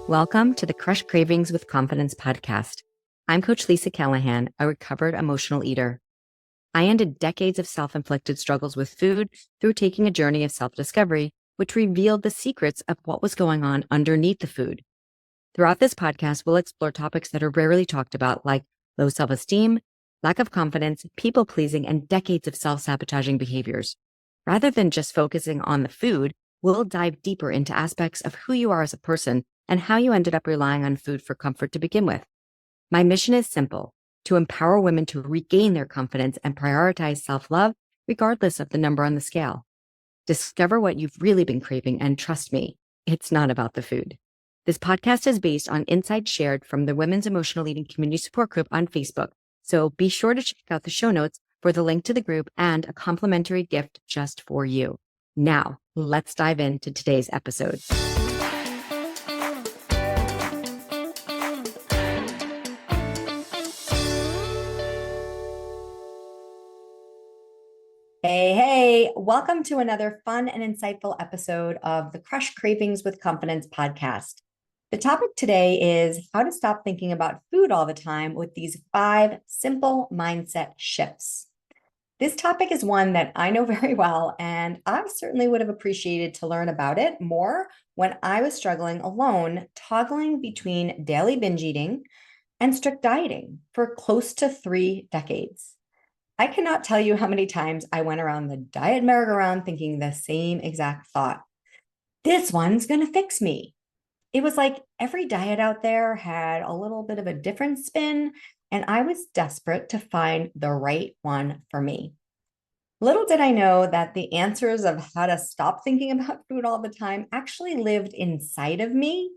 Welcome to the Crush Cravings with Confidence podcast. I'm Coach Lisa Callahan, a recovered emotional eater. I ended decades of self-inflicted struggles with food through taking a journey of self-discovery, which revealed the secrets of what was going on underneath the food. Throughout this podcast, we'll explore topics that are rarely talked about, like low self-esteem, lack of confidence, people-pleasing, and decades of self-sabotaging behaviors. Rather than just focusing on the food, we'll dive deeper into aspects of who you are as a person and how you ended up relying on food for comfort to begin with. My mission is simple: to empower women to regain their confidence and prioritize self-love, regardless of the number on the scale. Discover what you've really been craving, and trust me, it's not about the food. This podcast is based on insights shared from the Women's Emotional Eating Community Support Group on Facebook, so be sure to check out the show notes for the link to the group and a complimentary gift just for you. Now, let's dive into today's episode. Hey, welcome to another fun and insightful episode of the Crush Cravings with Confidence podcast. The topic today is how to stop thinking about food all the time with these 5 simple mindset shifts. This topic is one that I know very well, and I certainly would have appreciated to learn about it more when I was struggling alone, toggling between daily binge eating and strict dieting for close to 3 decades. I cannot tell you how many times I went around the diet merry-go-round thinking the same exact thought. This one's going to fix me. It was like every diet out there had a little bit of a different spin, and I was desperate to find the right one for me. Little did I know that the answers of how to stop thinking about food all the time actually lived inside of me,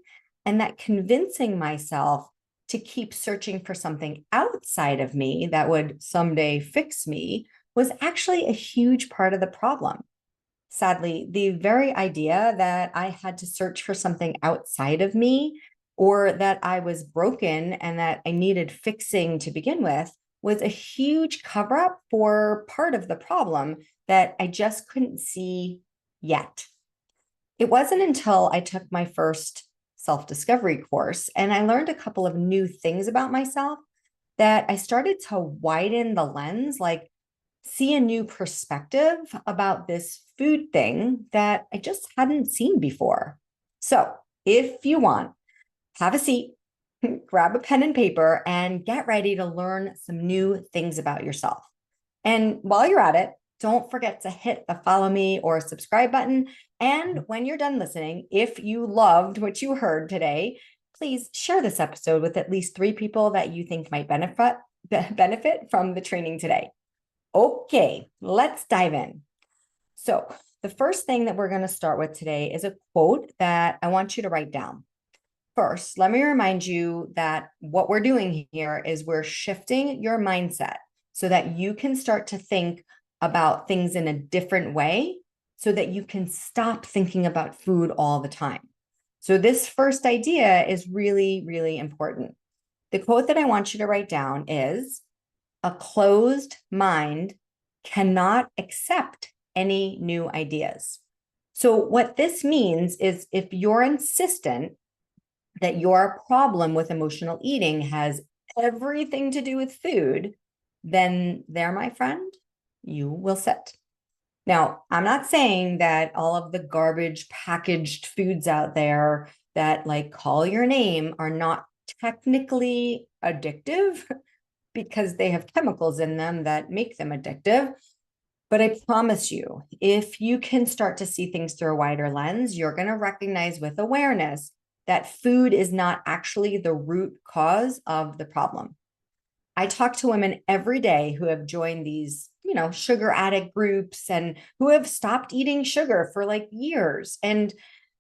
and that convincing myself to keep searching for something outside of me that would someday fix me was actually a huge part of the problem. Sadly, the very idea that I had to search for something outside of me, or that I was broken and that I needed fixing to begin with, was a huge cover up for part of the problem that I just couldn't see yet. It wasn't until I took my first self-discovery course and I learned a couple of new things about myself that I started to widen the lens, like see a new perspective about this food thing that I just hadn't seen before. So if you want, have a seat, grab a pen and paper, and get ready to learn some new things about yourself. And while you're at it, don't forget to hit the follow me or subscribe button. And when you're done listening, if you loved what you heard today, please share this episode with at least 3 people that you think might benefit from the training today. Okay, let's dive in. So the first thing that we're going to start with today is a quote that I want you to write down. First, let me remind you that what we're doing here is we're shifting your mindset so that you can start to think about things in a different way so that you can stop thinking about food all the time. So this first idea is really, really important. The quote that I want you to write down is, "A closed mind cannot accept any new ideas." So what this means is if you're insistent that your problem with emotional eating has everything to do with food, then there, my friend, you will sit. Now, I'm not saying that all of the garbage packaged foods out there that like call your name are not technically addictive because they have chemicals in them that make them addictive. But I promise you, if you can start to see things through a wider lens, you're going to recognize with awareness that food is not actually the root cause of the problem. I talk to women every day who have joined these, sugar addict groups and who have stopped eating sugar for like years and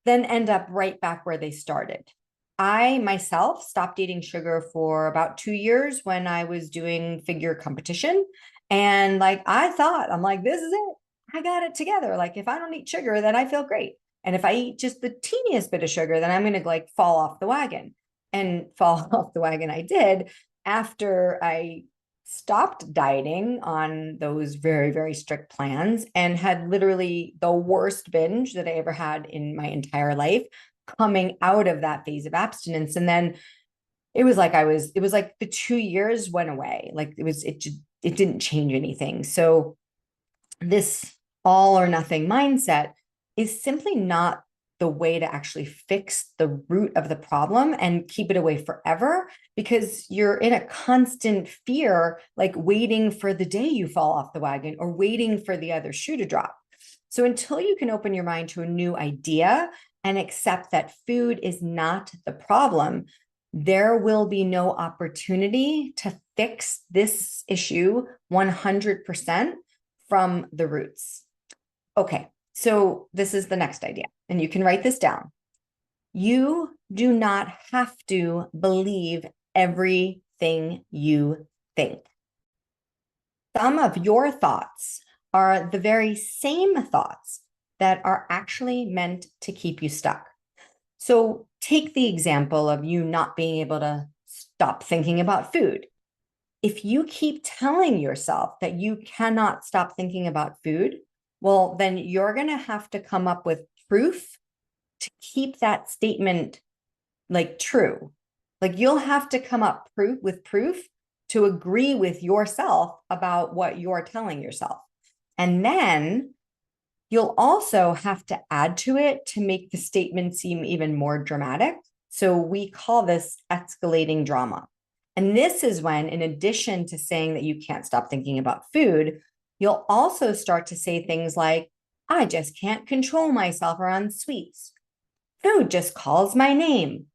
then end up right back where they started. I myself stopped eating sugar for about 2 years when I was doing figure competition. And I'm like, this is it. I got it together. Like if I don't eat sugar, then I feel great. And if I eat just the teeniest bit of sugar, then I'm going to like fall off the wagon. And fall off the wagon I did after I stopped dieting on those very, very strict plans and had literally the worst binge that I ever had in my entire life. coming out of that phase of abstinence. And then it was like the 2 years went away. Like it didn't change anything. So this all or nothing mindset is simply not the way to actually fix the root of the problem and keep it away forever, because you're in a constant fear, like waiting for the day you fall off the wagon or waiting for the other shoe to drop. So until you can open your mind to a new idea and accept that food is not the problem, there will be no opportunity to fix this issue 100% from the roots. Okay, so this is the next idea, and you can write this down. You do not have to believe everything you think. Some of your thoughts are the very same thoughts that are actually meant to keep you stuck. So take the example of you not being able to stop thinking about food. If you keep telling yourself that you cannot stop thinking about food, well, then you're going to have to come up with proof to keep that statement like true. Like you'll have to come up with proof to agree with yourself about what you're telling yourself. And then you'll also have to add to it to make the statement seem even more dramatic. So we call this escalating drama. And this is when, in addition to saying that you can't stop thinking about food, you'll also start to say things like, I just can't control myself around sweets. Food just calls my name.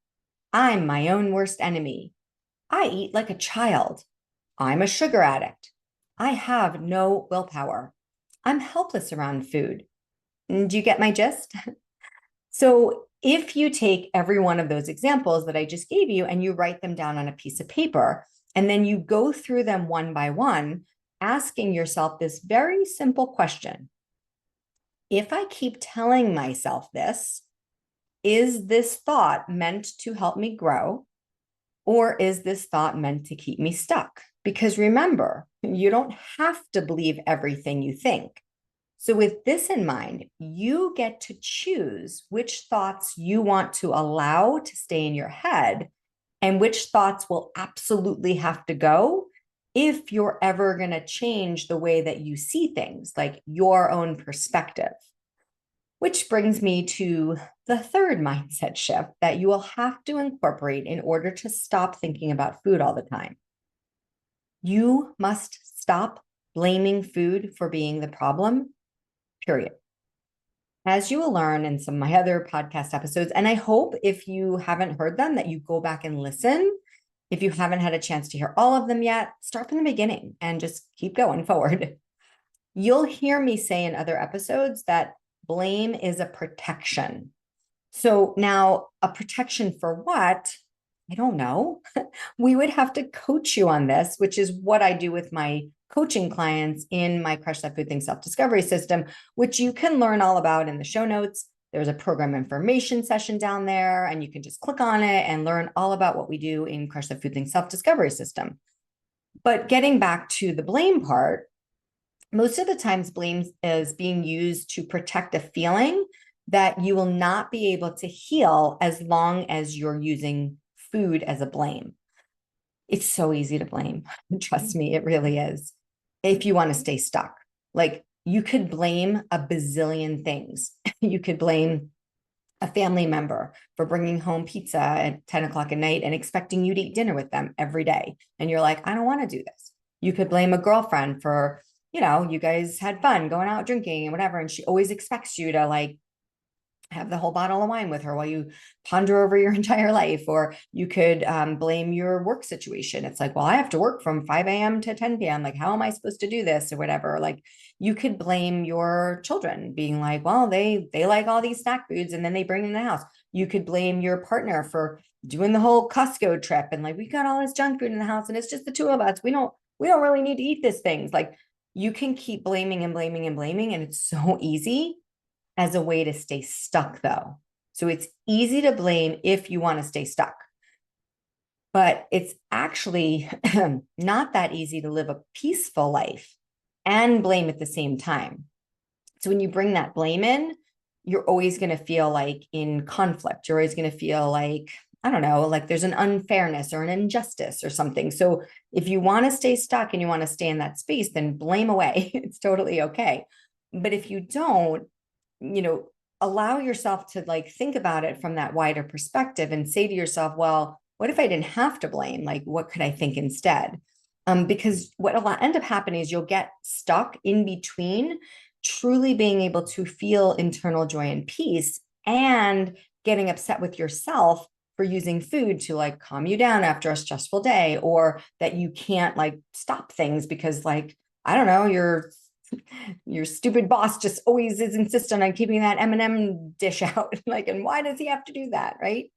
I'm my own worst enemy. I eat like a child. I'm a sugar addict. I have no willpower. I'm helpless around food. Do you get my gist? So if you take every one of those examples that I just gave you and you write them down on a piece of paper, and then you go through them one by one, asking yourself this very simple question. If I keep telling myself this, is this thought meant to help me grow? Or is this thought meant to keep me stuck? Because remember, you don't have to believe everything you think. So with this in mind, you get to choose which thoughts you want to allow to stay in your head and which thoughts will absolutely have to go if you're ever going to change the way that you see things, like your own perspective. Which brings me to the third mindset shift that you will have to incorporate in order to stop thinking about food all the time. You must stop blaming food for being the problem. Period. As you will learn in some of my other podcast episodes, and I hope if you haven't heard them that you go back and listen. If you haven't had a chance to hear all of them yet, start from the beginning and just keep going forward. You'll hear me say in other episodes that blame is a protection. So now, a protection for what? I don't know. We would have to coach you on this, which is what I do with my coaching clients in my Crush That Food Thing self-discovery system, which you can learn all about in the show notes. There's a program information session down there, and you can just click on it and learn all about what we do in Crush That Food Thing self-discovery system. But getting back to the blame part, most of the times blame is being used to protect a feeling that you will not be able to heal as long as you're using food as a blame. It's so easy to blame. Trust me, it really is. If you want to stay stuck, like you could blame a bazillion things. You could blame a family member for bringing home pizza at 10 o'clock at night and expecting you to eat dinner with them every day. And you're like, I don't want to do this. You could blame a girlfriend for, you guys had fun going out drinking and whatever. And she always expects you to like have the whole bottle of wine with her while you ponder over your entire life. Or you could blame your work situation. It's like, well, I have to work from 5 a.m. to 10 p.m. Like, how am I supposed to do this or whatever? Like, you could blame your children being like, well, they like all these snack foods and then they bring them in the house. You could blame your partner for doing the whole Costco trip and like, we got all this junk food in the house and it's just the two of us. We don't really need to eat these things. Like, you can keep blaming and blaming and blaming, and it's so easy as a way to stay stuck, though. So it's easy to blame if you want to stay stuck. But it's actually not that easy to live a peaceful life and blame at the same time. So when you bring that blame in, you're always going to feel like in conflict. You're always going to feel like, I don't know, like there's an unfairness or an injustice or something. So if you want to stay stuck and you want to stay in that space, then blame away. It's totally okay. But if you don't, allow yourself to like think about it from that wider perspective and say to yourself, well, what if I didn't have to blame? Like, what could I think instead? Because what will end up happening is you'll get stuck in between truly being able to feel internal joy and peace and getting upset with yourself for using food to like calm you down after a stressful day, or that you can't like stop things because like, I don't know, your stupid boss just always is insistent on keeping that M&M dish out. Like, and why does he have to do that? Right.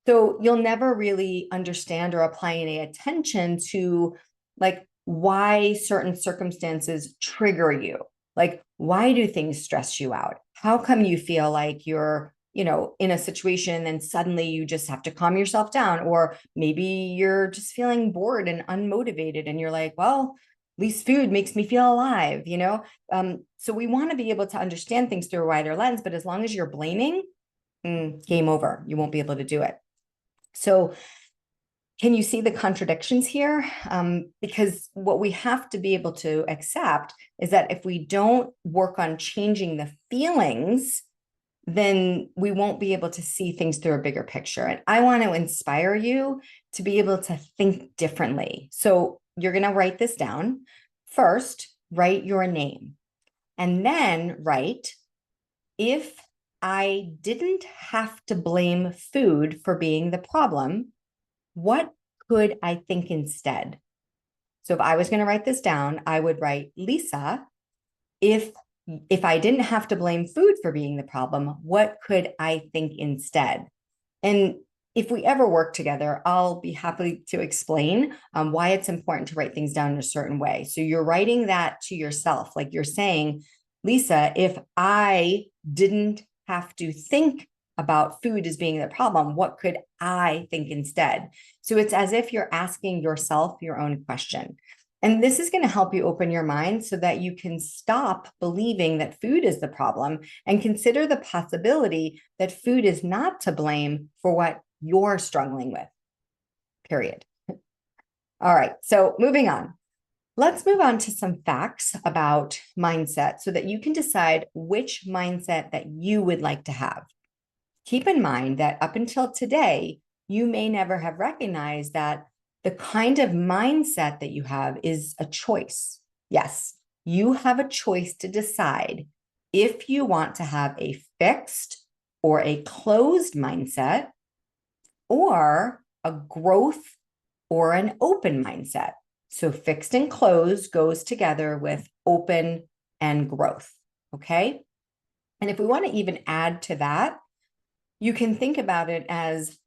So you'll never really understand or apply any attention to like why certain circumstances trigger you. Like, why do things stress you out? How come you feel like you're, in a situation and suddenly you just have to calm yourself down? Or maybe you're just feeling bored and unmotivated and you're like, well, at least food makes me feel alive. So we want to be able to understand things through a wider lens, but as long as you're blaming, game over. You won't be able to do it. So can you see the contradictions here? Because what we have to be able to accept is that if we don't work on changing the feelings, then we won't be able to see things through a bigger picture. And I want to inspire you to be able to think differently. So you're going to write this down. First, write your name. And then write, if I didn't have to blame food for being the problem, what could I think instead? So if I was going to write this down, I would write, Lisa, if I didn't have to blame food for being the problem, what could I think instead? And if we ever work together, I'll be happy to explain why it's important to write things down in a certain way. So you're writing that to yourself, like you're saying, Lisa, if I didn't have to think about food as being the problem, what could I think instead? So it's as if you're asking yourself your own question. And this is going to help you open your mind so that you can stop believing that food is the problem and consider the possibility that food is not to blame for what you're struggling with, period. All right, so moving on. Let's move on to some facts about mindset so that you can decide which mindset that you would like to have. Keep in mind that up until today, you may never have recognized that the kind of mindset that you have is a choice. Yes, you have a choice to decide if you want to have a fixed or a closed mindset, or a growth or an open mindset. So fixed and closed goes together with open and growth. Okay. And if we want to even add to that, you can think about it as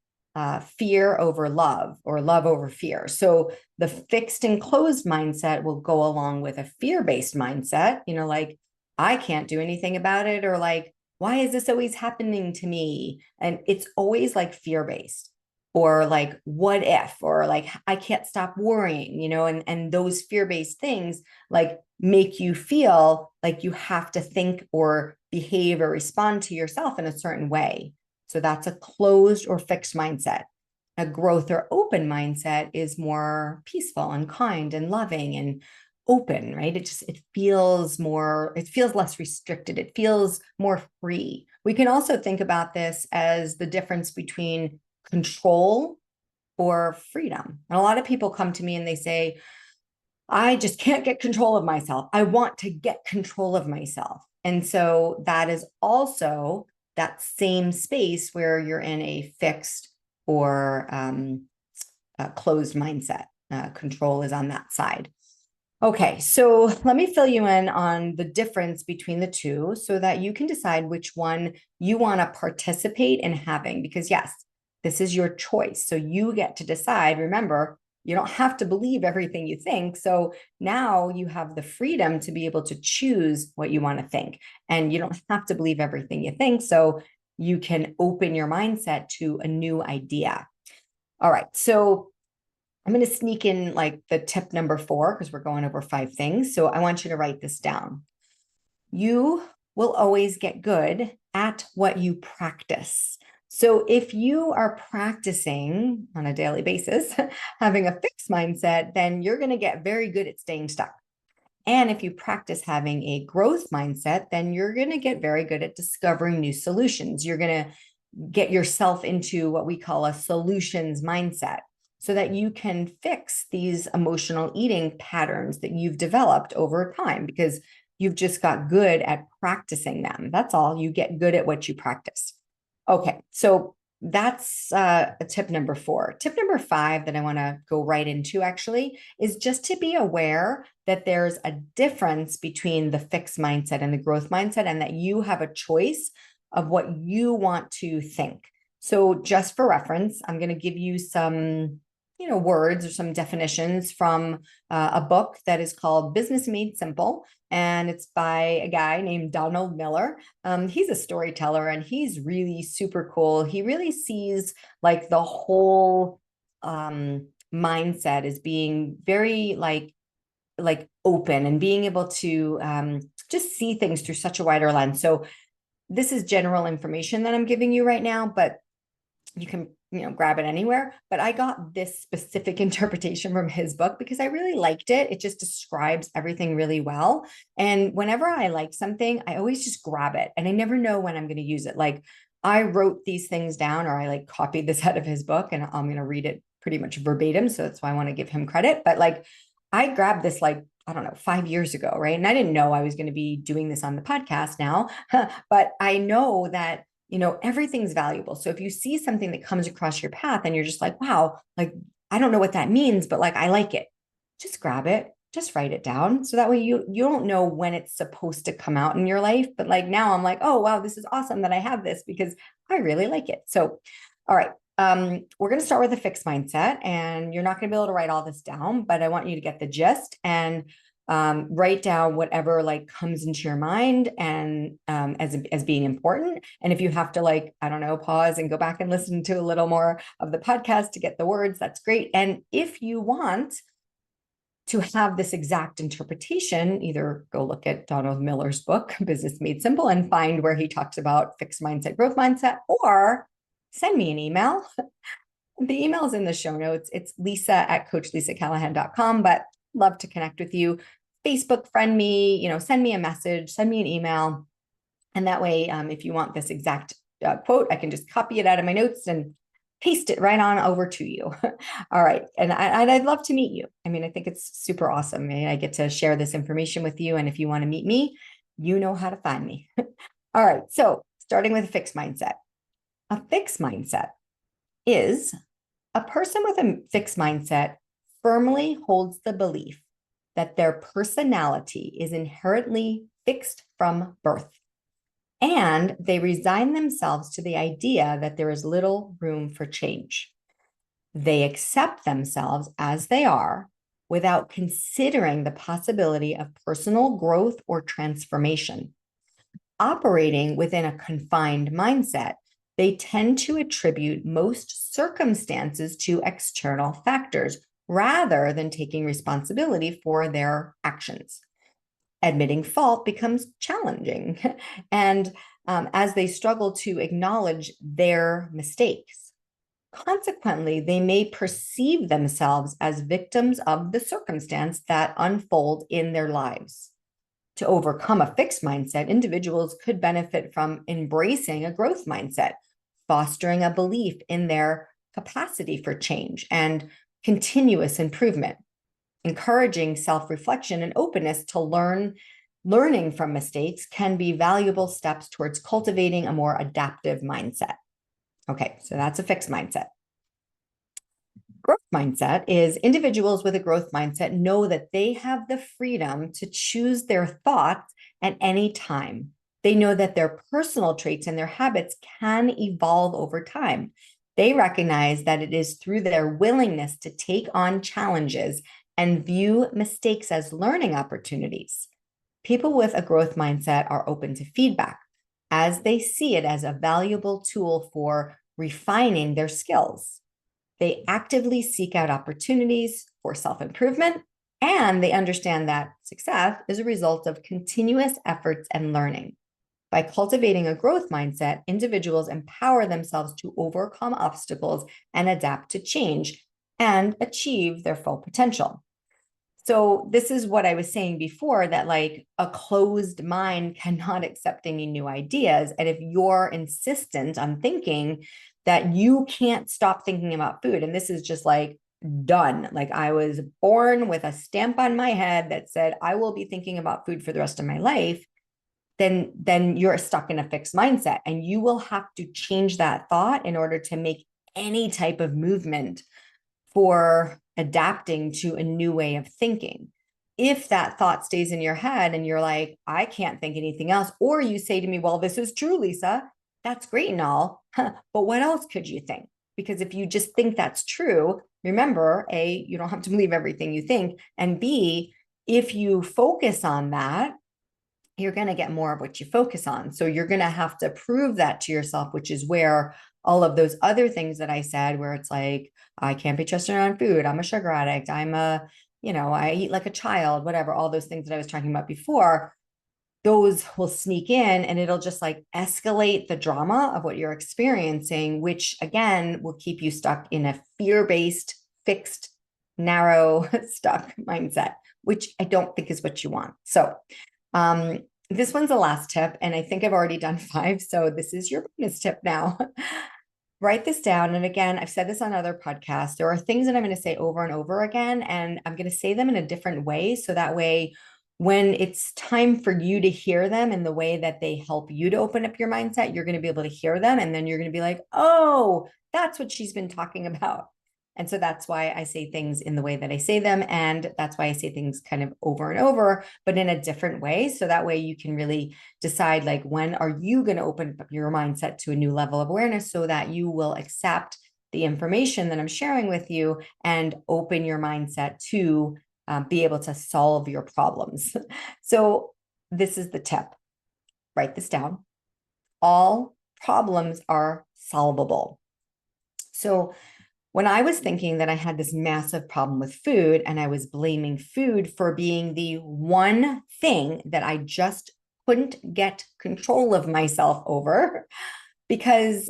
fear over love or love over fear. So the fixed and closed mindset will go along with a fear-based mindset, like, I can't do anything about it, or like, why is this always happening to me? And it's always like fear-based, or like, what if, or like, I can't stop worrying, and those fear-based things like make you feel like you have to think or behave or respond to yourself in a certain way. So that's a closed or fixed mindset. A growth or open mindset is more peaceful and kind and loving and open, right? It feels less restricted. It feels more free. We can also think about this as the difference between control or freedom. And a lot of people come to me and they say, I just can't get control of myself. I want to get control of myself. And so that is also that same space where you're in a fixed or closed mindset. Control is on that side. Okay, so let me fill you in on the difference between the two so that you can decide which one you want to participate in having, because yes, this is your choice. So you get to decide. Remember, you don't have to believe everything you think. So now you have the freedom to be able to choose what you want to think. And you don't have to believe everything you think. So you can open your mindset to a new idea. All right. So I'm going to sneak in like the tip number 4, because we're going over 5 things. So I want you to write this down. You will always get good at what you practice. So if you are practicing on a daily basis, having a fixed mindset, then you're going to get very good at staying stuck. And if you practice having a growth mindset, then you're going to get very good at discovering new solutions. You're going to get yourself into what we call a solutions mindset so that you can fix these emotional eating patterns that you've developed over time because you've just got good at practicing them. That's all. You get good at what you practice. Okay, so that's tip number 4. Tip number 5 that I want to go right into actually is just to be aware that there's a difference between the fixed mindset and the growth mindset, and that you have a choice of what you want to think. So just for reference, I'm going to give you some words or some definitions from a book that is called Business Made Simple, and it's by a guy named Donald Miller. He's a storyteller and he's really super cool. He really sees like the whole mindset as being very like open and being able to just see things through such a wider lens. So this is general information that I'm giving you right now, but you can grab it anywhere. But I got this specific interpretation from his book because I really liked it. It just describes everything really well. And whenever I like something, I always just grab it and I never know when I'm going to use it. Like I wrote these things down, or I like copied this out of his book, and I'm going to read it pretty much verbatim. So that's why I want to give him credit. But like I grabbed this like, I don't know, 5 years ago, right? And I didn't know I was going to be doing this on the podcast now, but I know that everything's valuable. So if you see something that comes across your path and you're just like, wow, like, I don't know what that means, but like, I like it, just grab it, just write it down. So that way you don't know when it's supposed to come out in your life. But like now I'm like, oh, wow, this is awesome that I have this because I really like it. So, all right. We're going to start with a fixed mindset, and you're not going to be able to write all this down, but I want you to get the gist and write down whatever like comes into your mind and as being important. And if you have to like, I don't know, pause and go back and listen to a little more of the podcast to get the words, that's great. And if you want to have this exact interpretation, either go look at Donald Miller's book, Business Made Simple, and find where he talks about fixed mindset, growth mindset, or send me an email. The email is in the show notes. It's lisa@coachlisacallahan.com, but love to connect with you. Facebook friend me, send me a message, send me an email. And that way, if you want this exact quote, I can just copy it out of my notes and paste it right on over to you. All right. And I'd love to meet you. I mean, I think it's super awesome. I get to share this information with you. And if you want to meet me, you know how to find me. All right. So starting with a fixed mindset. A fixed mindset is a person with a fixed mindset firmly holds the belief that their personality is inherently fixed from birth, and they resign themselves to the idea that there is little room for change. They accept themselves as they are without considering the possibility of personal growth or transformation. Operating within a confined mindset, they tend to attribute most circumstances to external factors rather than taking responsibility for their actions. Admitting fault becomes challenging, and as they struggle to acknowledge their mistakes. Consequently, they may perceive themselves as victims of the circumstance that unfold in their lives. To overcome a fixed mindset, individuals could benefit from embracing a growth mindset, fostering a belief in their capacity for change and continuous improvement, encouraging self-reflection and openness to learning from mistakes can be valuable steps towards cultivating a more adaptive mindset. Okay, so that's a fixed mindset. Growth mindset is individuals with a growth mindset know that they have the freedom to choose their thoughts at any time. They know that their personal traits and their habits can evolve over time. They recognize that it is through their willingness to take on challenges and view mistakes as learning opportunities. People with a growth mindset are open to feedback as they see it as a valuable tool for refining their skills. They actively seek out opportunities for self-improvement, and they understand that success is a result of continuous efforts and learning. By cultivating a growth mindset, individuals empower themselves to overcome obstacles and adapt to change and achieve their full potential. So this is what I was saying before, that like a closed mind cannot accept any new ideas. And if you're insistent on thinking that you can't stop thinking about food, and this is just like done, like I was born with a stamp on my head that said, I will be thinking about food for the rest of my life, then you're stuck in a fixed mindset, and you will have to change that thought in order to make any type of movement for adapting to a new way of thinking. If that thought stays in your head and you're like, I can't think anything else, or you say to me, well, this is true, Lisa, that's great and all, but what else could you think? Because if you just think that's true, remember, A, you don't have to believe everything you think, and B, if you focus on that, you're going to get more of what you focus on. So you're going to have to prove that to yourself, which is where all of those other things that I said, where it's like, I can't be trusted around food, I'm a sugar addict, I eat like a child, whatever, all those things that I was talking about before, those will sneak in and it'll just like escalate the drama of what you're experiencing, which again will keep you stuck in a fear-based, fixed, narrow, stuck mindset, which I don't think is what you want. So this one's the last tip, and I think I've already done 5. So this is your bonus tip now. Write this down. And again, I've said this on other podcasts. There are things that I'm going to say over and over again, and I'm going to say them in a different way. So that way, when it's time for you to hear them in the way that they help you to open up your mindset, you're going to be able to hear them. And then you're going to be like, oh, that's what she's been talking about. And so that's why I say things in the way that I say them. And that's why I say things kind of over and over, but in a different way. So that way you can really decide, like, when are you going to open up your mindset to a new level of awareness so that you will accept the information that I'm sharing with you and open your mindset to be able to solve your problems. So this is the tip. Write this down. All problems are solvable. So when I was thinking that I had this massive problem with food and I was blaming food for being the one thing that I just couldn't get control of myself over, because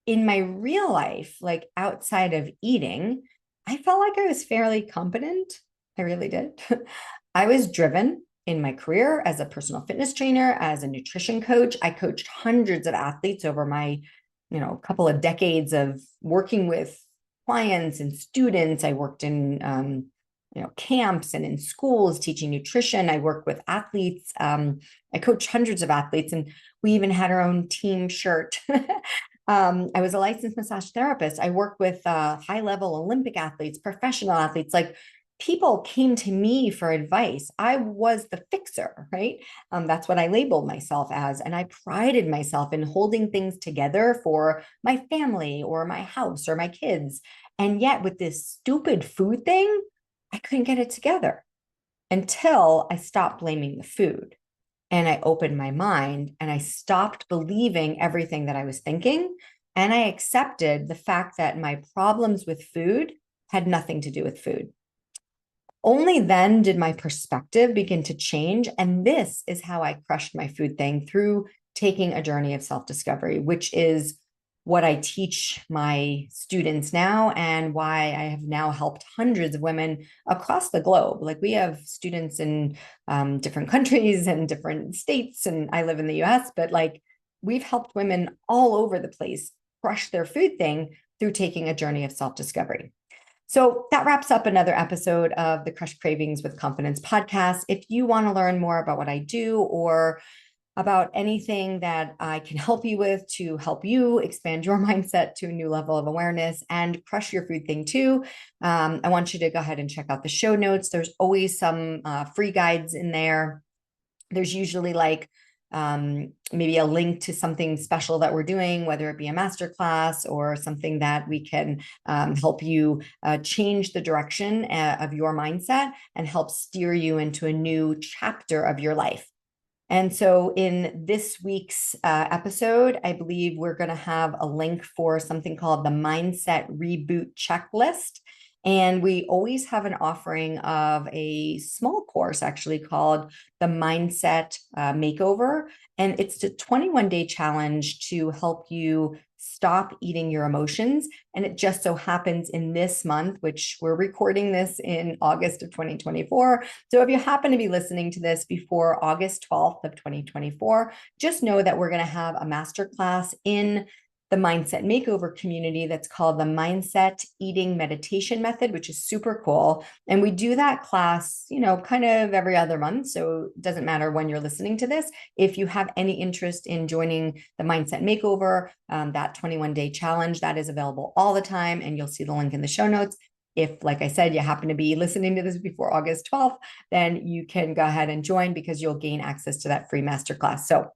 in my real life, like outside of eating, I felt like I was fairly competent. I really did. I was driven in my career as a personal fitness trainer, as a nutrition coach. I coached hundreds of athletes over my, couple of decades of working with clients and students. I worked in, camps and in schools teaching nutrition. I worked with athletes. I coached hundreds of athletes, and we even had our own team shirt. I was a licensed massage therapist. I worked with high-level Olympic athletes, professional athletes. Like, people came to me for advice. I was the fixer, right? That's what I labeled myself as. And I prided myself in holding things together for my family or my house or my kids. And yet with this stupid food thing, I couldn't get it together until I stopped blaming the food. And I opened my mind and I stopped believing everything that I was thinking. And I accepted the fact that my problems with food had nothing to do with food. Only then did my perspective begin to change. And this is how I crushed my food thing, through taking a journey of self-discovery, which is what I teach my students now, and why I have now helped hundreds of women across the globe. Like, we have students in different countries and different states, and I live in the US, but like, we've helped women all over the place crush their food thing through taking a journey of self-discovery. So that wraps up another episode of the Crush Cravings with Confidence podcast. If you want to learn more about what I do, or about anything that I can help you with to help you expand your mindset to a new level of awareness and crush your food thing too, I want you to go ahead and check out the show notes. There's always some free guides in there. There's usually like maybe a link to something special that we're doing, whether it be a masterclass or something that we can help you change the direction of your mindset and help steer you into a new chapter of your life. And so in this week's episode, I believe we're going to have a link for something called the Mindset Reboot Checklist. And we always have an offering of a small course actually called the Mindset Makeover. And it's a 21-day challenge to help you stop eating your emotions. And it just so happens in this month, which we're recording this in August of 2024. So if you happen to be listening to this before August 12th of 2024, just know that we're going to have a masterclass in the Mindset Makeover community that's called the Mindset Eating Meditation Method, which is super cool. And we do that class, kind of every other month. So it doesn't matter when you're listening to this. If you have any interest in joining the Mindset Makeover, that 21-day challenge, that is available all the time. And you'll see the link in the show notes. If, like I said, you happen to be listening to this before August 12th, then you can go ahead and join because you'll gain access to that free masterclass. So,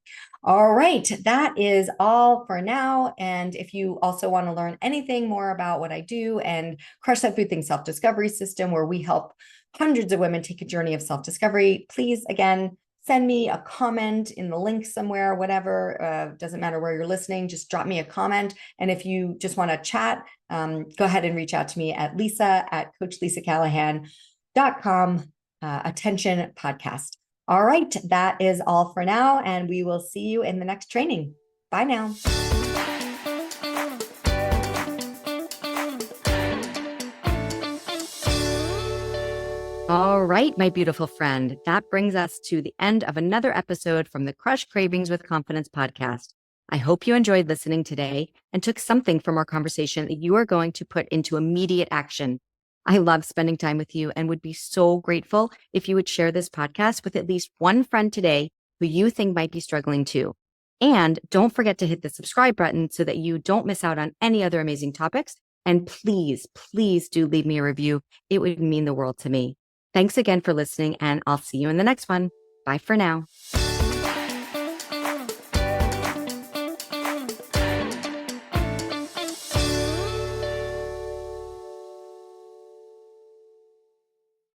all right, that is all for now. And if you also want to learn anything more about what I do and Crush That Food Thing Self-Discovery System, where we help hundreds of women take a journey of self-discovery, please, again, send me a comment in the link somewhere, whatever, doesn't matter where you're listening, just drop me a comment. And if you just want to chat, go ahead and reach out to me at lisa@coachlisacallahan.com, attention podcast. All right, that is all for now, and we will see you in the next training. Bye now. All right, my beautiful friend, that brings us to the end of another episode from the Crush Cravings with Confidence podcast. I hope you enjoyed listening today and took something from our conversation that you are going to put into immediate action. I love spending time with you and would be so grateful if you would share this podcast with at least one friend today who you think might be struggling too. And don't forget to hit the subscribe button so that you don't miss out on any other amazing topics. And please, please do leave me a review. It would mean the world to me. Thanks again for listening, and I'll see you in the next one. Bye for now.